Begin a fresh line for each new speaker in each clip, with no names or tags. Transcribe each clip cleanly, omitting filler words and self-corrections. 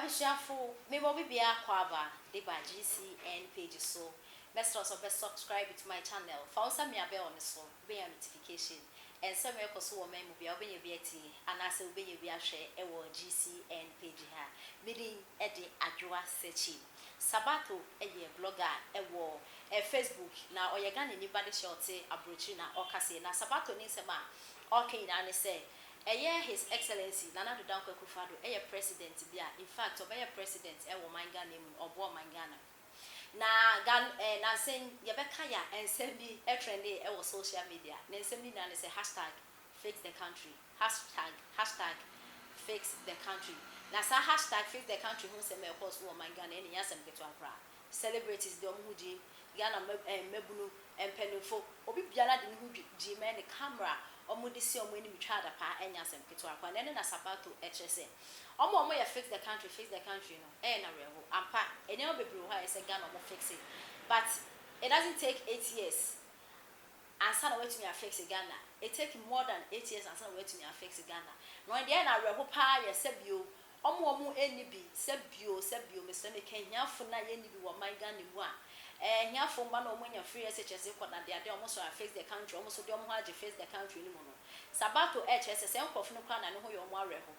Abusiafo, me mo bibia kwaba de ba GCN page so. Best also best subscribe to my channel. For some me abe on so, be a notification. And some me ko so me mo bia obenye biati and as obenye bia hwe e wo GCN page ha. Meeting e de adwoa sechi. Sabato e ye blogger e wo Facebook na oyega ni body short abrochi na okase na Sabato ni sema okay na ne say His Excellency Nana Akoffu Addo president bia in fact obey president wo manga name obo manga na na sen yebeka ya ensem bi trendy wo social media na ensem bi na say #fix the country #fix the country na sa #fix the country hu se me course wo manga na eni yasem keto akra celebrities de omhudi Ghana mebunu empenufo obi biara de hu di me ne camera omudisi omweni mitwada pa enya sem keto akwa na na Sabato ekyese omo ya fix the country no na reho ampa enye obebru ho ese Ghana mo fix it but it doesn't take 8 years ansa na wetumi fix Ghana it take more than 8 years ansa na wetumi fix Ghana no dey na reho pa ya sebio omo eni bi sebio meso ne kenyafo na ye ni bi wo man Ghana mu a nyafo mba na omunya free SHS ko na de almost fix the country almost de omo haje fix the country ni mo no Sabato HS se nkofo no kwa na ne ho yo mo areho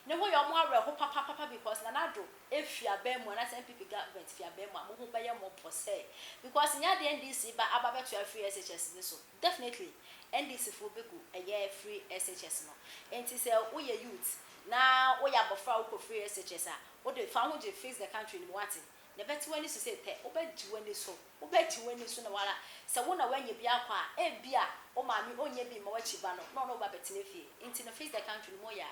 ne ho yo mo areho papa because na nado efia ba mu na MPP government fia ba mu mo ho ba ye mo pose because nya de NDC ba aba beto free SHS ni so definitely NDC fo begu eye free SHS no enti se wo ye youth na wo ya bofra wo free SHS a wo de fa ho je fix the country ni wati ne beti wani so say te obedi wani so na wala se wo na wanye bia kwa bia o maami onye bi ma wachi ba no ba beti ne fie inti no face the country mo ya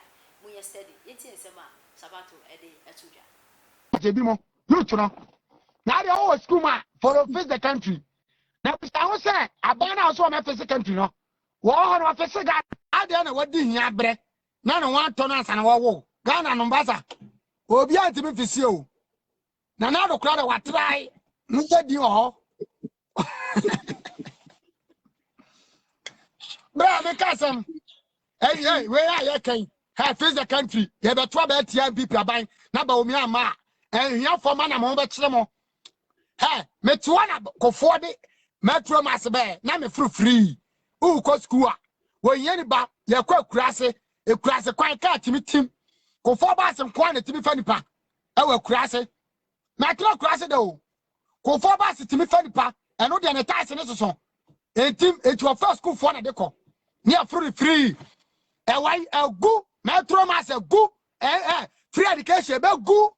steady yeti nsema Sabato ede etuja
jebi mo youth no na dey all school ma for face the country na pista ho say abana so ma face the country no wo ho no face ga ade na wadi hia bre na no wan to no ansa na wo Ghana no mbasa obi antimi fisi o na na do kra da watrai nje di ho bra me kasam hey we ya kan ha face the country ye be to ba tia MPP aban na ba omi ama ehia foma na mo be kire mo ha me to na kofo de metro mass be na me free u ko school a wo yen ba ye kwa kurase ekurase kwan ka timitim kofo ba asem kwa na timi fa nipa e wa kurase na kira kurase de o kofo ba asem fa nipa eno de ne taise ne soso entim etu first school for na de ko ni free e wai egu metro mass egu free education be gu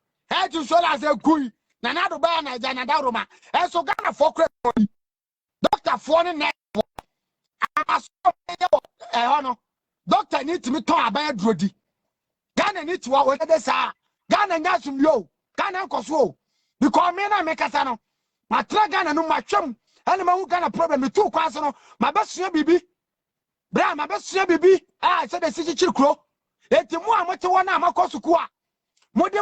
to so as egu na na do ba na ja na da roma e so Ghana for doctor for ne aso hono doctor need to me ton aban adrodi Ghana need to wa de sa Ghana nya sum yo Ghana nkoso because me na me kasa no ma tra Ghana no ma twam ene ma hu Ghana problem me tu kwaso no ma besua bibi bra ma besua bibi se de sisi chirkuro enti mu amote wona amakoso ku a mo de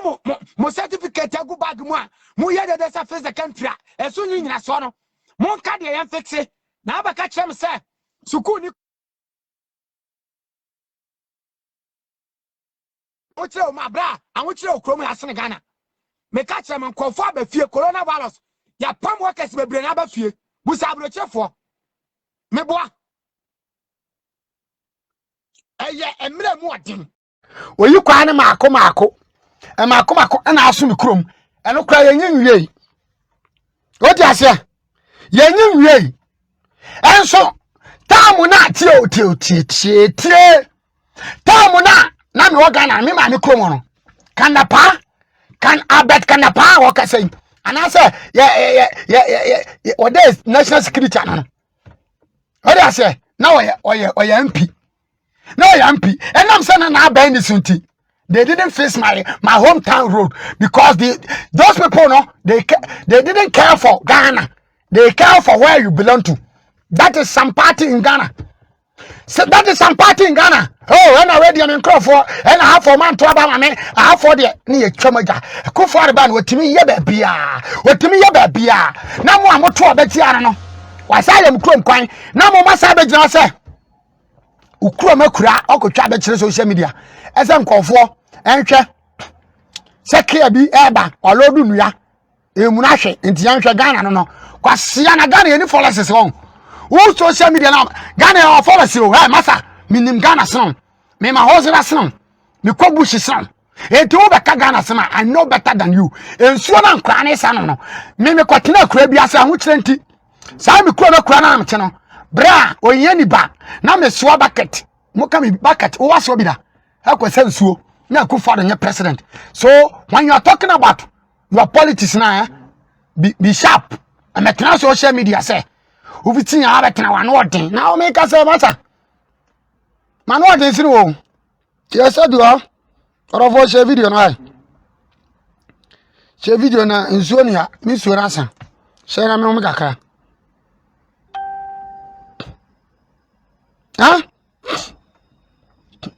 mo certificate agu bag mu a mo ye de sa face the country a eso nyina so no mo ka de yan fixe na abaka chem se suku ni o tire o ma bra an o tire o krom ya sene Ghana me ka chem nkofo abafie coronavirus ya pam workers bebre na abafie busa abrochefo me boa eye emre mu odin oyi kwa ne maako na aso me krom eno kra yenyin wiei odi ase yenyin wiei enso tamu na tie tamu na me ogana me ma me krom no kanapa kan abet kanapa wo ka say anase what is national security no odi ase na oye MP no MP and I'm saying na aban this unti they didn't face my hometown road because those people no they didn't care for Ghana. They care for where you belong to. That is some party in Ghana. So that is some party in Ghana. Oh, and already I'm in crowd for and I have for man to about me. I have for the near Chomaja. Akoffu Addo what to me ye bia. What to me ye bia. Now mo am to abetiana no. Was I am chrome coin. Now mo masa be jina say. Ukuro makura okotwa be kire social media. Ese nkofo enhwe Sekia bi eba olodu nuya emunahwe ntiyanhwe Ghana no kwasia na Ghana any policies on who social media now Ghana policy o hey masa minim Ghana son me ma hozira son me kobushi son enti wo beka Ghana son I know better than you ensuo na nkra ne sa no me kwatena akura bi asa ho kire nti sa me kura na kura na amche no bra oyeni ba na me so bucket mo ka me bucket wo waso bi da akwese nsuo na Akoffu Addo nye president. So when you are talking about your politics now, be sharp. And metna social media say, who fit ya betna one word. Now make us say matter. Man what is it? Yes, I do. Or of share video na. Share video na nsuonia mi suransa. Share na me mo kakra. Huh?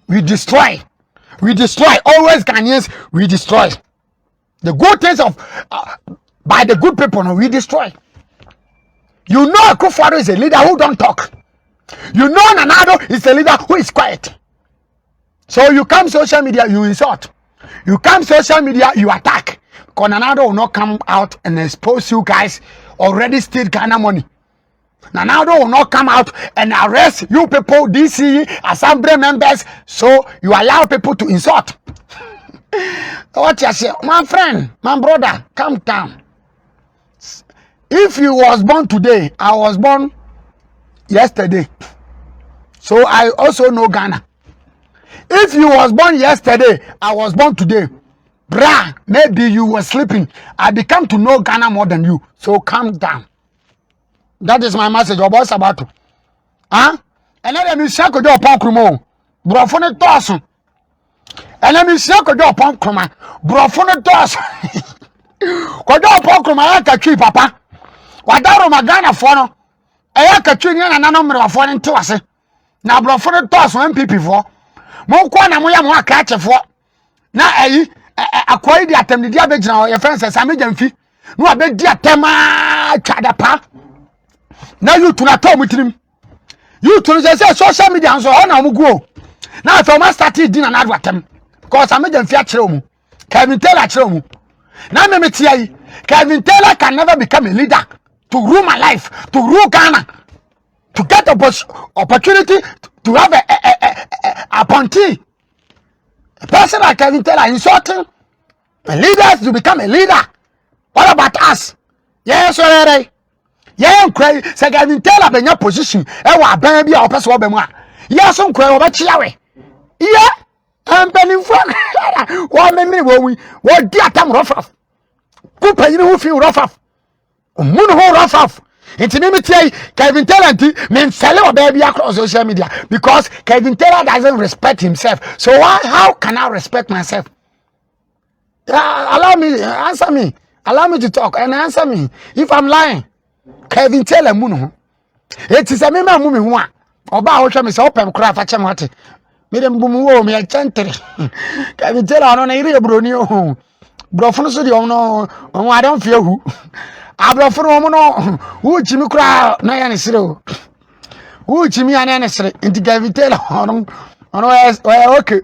We destroy. We destroy. Always Ghanaians, we destroy. The good things of by the good people, no, we destroy. You know Akoffu Addo is a leader who don't talk. You know Nanado is a leader who is quiet. So you come social media, you insult. You come social media, you attack. Because Nanado will not come out and expose you guys already steal Ghana money. Nanado will not come out and arrest you people, DC, assembly members, so you allow people to insult. What you say? My friend, my brother, calm down. If you was born today, I was born yesterday. So I also know Ghana. If you was born yesterday, I was born today. Brah, maybe you were sleeping. I become to know Ghana more than you. So calm down. That is my message. About Sabato. Huh? And then you say, "Go do punk krumo, brofone toss." And then you say, "Go do punk kruma, brofone toss." Go do punk kruma, I catch papa. Wadaro magana fono. I catch you na number of one into us. Now brofone toss one people for. Mo kwa na mo ya mo catch for. Na akwai di atem di abegina your friends say amejamfi. No abedi atema chadapa. Now you to not talk with him. You to say social media and so on. I'm go. Now if I started dinner and with them, because I made them fear children. Kevin Taylor children. Now me tell you, Kevin Taylor can never become a leader to rule my life, to rule Ghana, to get opportunity to have a appointee. A person like Kevin Taylor insulting leaders to become a leader. What about us? Yes, already. Yeah, cry. Say Kevin Taylor be your position. E wa ban bia o pese wo be mu a. Yeah, so cry wo be chia we. Yeah. Am penin fo. Wo me wo wi. Wo di atam rough. Ku panyin hu fi rough. Mun ho rough. Enti me tie Kevin Taylor nti me mfele wo be bia across social media because Kevin Taylor doesn't respect himself. So how can I respect myself? Allow me answer me. Allow me to talk and answer me if I'm lying. Kevin Taylor muno. It is a mema mumi huwa. Oba hosha me se opem kura fa chem hate. Me dem bumu wo me chantere. Kevin Taylor no na ire broni o. Brofo so de no I don't fear who. Abrofo no no wo chimi kura na ya ne sire o. Wo chimi ya ne sire. Nti Kevin Taylor ono okay.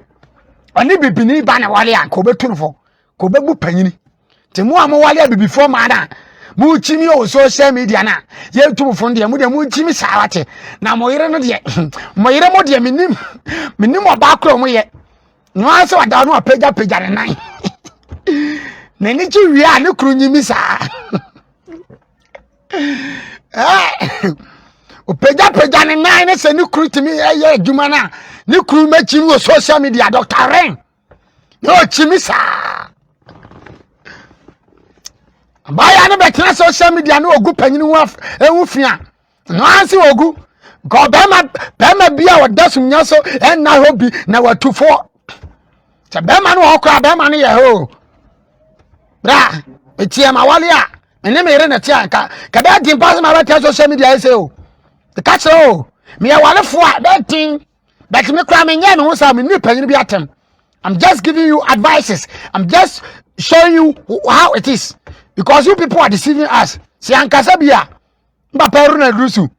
Oni bibini ba na wale an ko betu fo. Ko bebu panyini. Ti mu am wale bibi fo ma da. Mu chimi o social media na ye tu fo de mu de mu chimi sawate na mo yire no de mo yire mo de minim oba kro mo ye no aso wada no pagya ne nan na ni chi wi a ne kru nyimi sa o pagya ne nan ne se ni kru timi ye adwuma na ni kru ma chimi o social media Dr. Ren no chimi sa Baya no betina social media no ogu panyini hu fia no anse ogu go bema bia wodasum nyaso en na hobi na watufo te bema no hokra bema no ye ho bra etie ma wale a ene me ire na tia ka be din pass ma betina social media ese o the catch o me ya wale fo a betin but me kra me nya me hu sa me ni panyini bi atem. I'm just giving you advices. I'm just showing you how it is. Because you people are deceiving us. Si ankasa bia mba peru na drusu.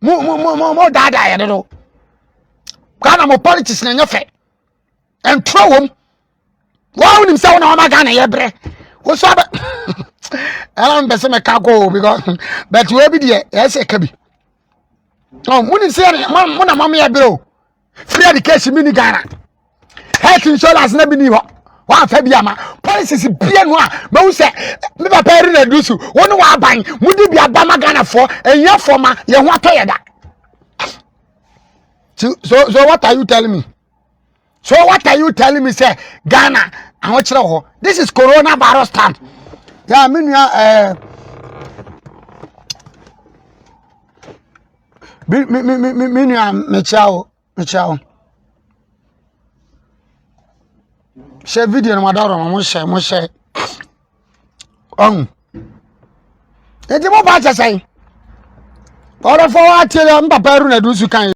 Mo dada ya do. Kana mo politics na nyefe. And throw him. Why would him say no magana yebre? What's up? I don't be me kago because but you be there, yes, a cabby. Oh, wouldn't say Mona Mamma Bro. Free education mini Ghana. Health insurance never knew. One Fabiama, policies bien one, but say, never paying a dusu, one wa bang, would you be a Bama Ghana for a year for my, you want to hear that? So what are you telling me? So what are you telling me, say, Ghana, and what's wrong? This is coronavirus time. Yeah, I mean, Michao. Share video, madam, mo share. Eti mo ba cha sai. Ora fo wa tele mba paru na dusu kan